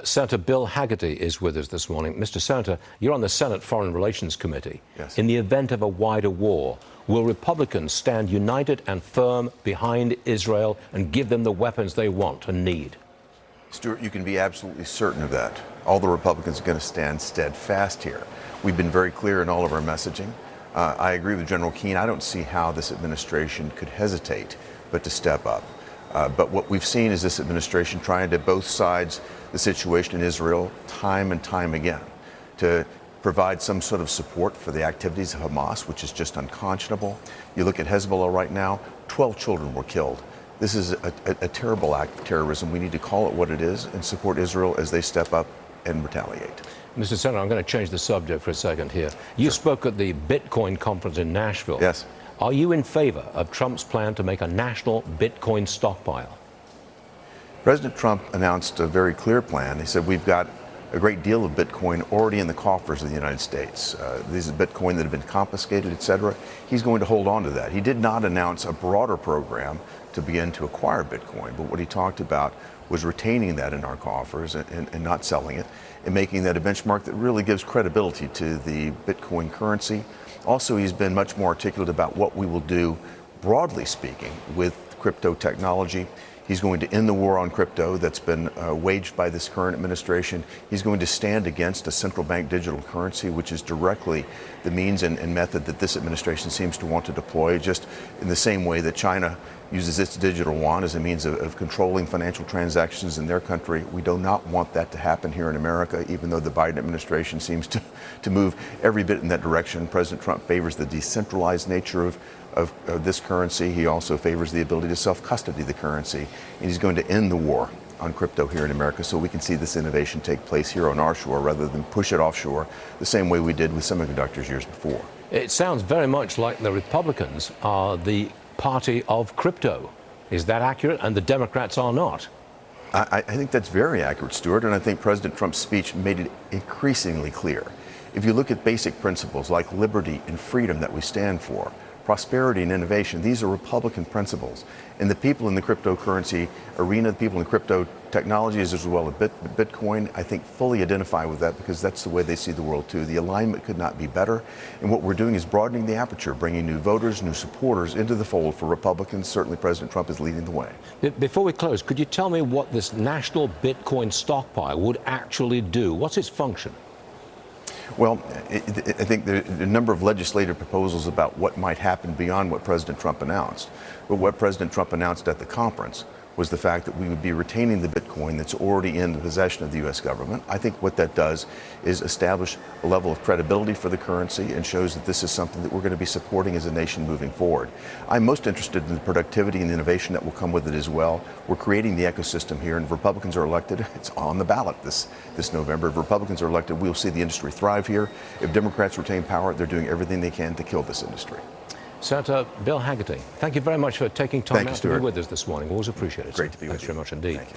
Senator Bill Hagerty is with us this morning. Mr. Senator, you're on the Senate Foreign Relations Committee. Yes. In the event of a wider war, will Republicans stand united and firm behind Israel and give them the weapons they want and need? Stuart, you can be absolutely certain of that. All the Republicans are going to stand steadfast here. We've been very clear in all of our messaging. I agree with General Keane. I don't see how this administration could hesitate but to step up. But what we've seen is this administration trying to both sides the situation in Israel time and time again to provide some sort of support for the activities of Hamas, which is just unconscionable. You look at Hezbollah right now, 12 children were killed. This is a terrible act of terrorism. We need to call it what it is and support Israel as they step up and retaliate. Mr. Senator, I'm going to change the subject for a second here. You spoke at the Bitcoin conference in Nashville. Yes. Are you in favor of Trump's plan to make a national Bitcoin stockpile? President Trump announced a very clear plan. He said we've got a great deal of Bitcoin already in the coffers of the United States. These are Bitcoin that have been confiscated, et cetera. He's going to hold on to that. He did not announce a broader program to begin to acquire Bitcoin, but what he talked about was retaining that in our coffers and not selling it, and making that a benchmark that really gives credibility to the Bitcoin currency. Also, he's been much more articulate about what we will do, broadly speaking, with crypto technology. He's going to end the war on crypto that's been waged by this current administration. He's going to stand against a central bank digital currency, which is directly the means and method that this administration seems to want to deploy, just in the same way that China uses its digital yuan as a means of controlling financial transactions in their country. We do not want that to happen here in America, even though the Biden administration seems to move every bit in that direction. President Trump favors the decentralized nature of this currency. He also favors the ability to self-custody the currency. And he's going to end the war on crypto here in America so we can see this innovation take place here on our shore rather than push it offshore the same way we did with semiconductors years before. It sounds very much like the Republicans are the party of crypto. Is that accurate? And the Democrats are not. I think that's very accurate, Stuart, and I think President Trump's speech made it increasingly clear. If you look at basic principles like liberty and freedom that we stand for, prosperity and innovation, these are Republican principles. And the people in the cryptocurrency arena, the people in crypto technologies as well as Bitcoin, I think fully identify with that because that's the way they see the world too. The alignment could not be better. And what we're doing is broadening the aperture, bringing new voters, new supporters into the fold for Republicans. Certainly President Trump is leading the way. Before we close, could you tell me what this national Bitcoin stockpile would actually do? What's its function? Well, I think there are a number of legislative proposals about what might happen beyond what President Trump announced. But what President Trump announced at the conference was the fact that we would be retaining the Bitcoin that's already in the possession of the U.S. government. I think what that does is establish a level of credibility for the currency and shows that this is something that we're going to be supporting as a nation moving forward. I'm most interested in the productivity and the innovation that will come with it as well. We're creating the ecosystem here, and if Republicans are elected, it's on the ballot this November. If Republicans are elected, we'll see the industry thrive here. If Democrats retain power, they're doing everything they can to kill this industry. Senator Bill Hagerty, thank you very much for taking time out to be Stuart. with us this morning. Always appreciate it. Great to be with you. Thanks very much indeed. Thank you.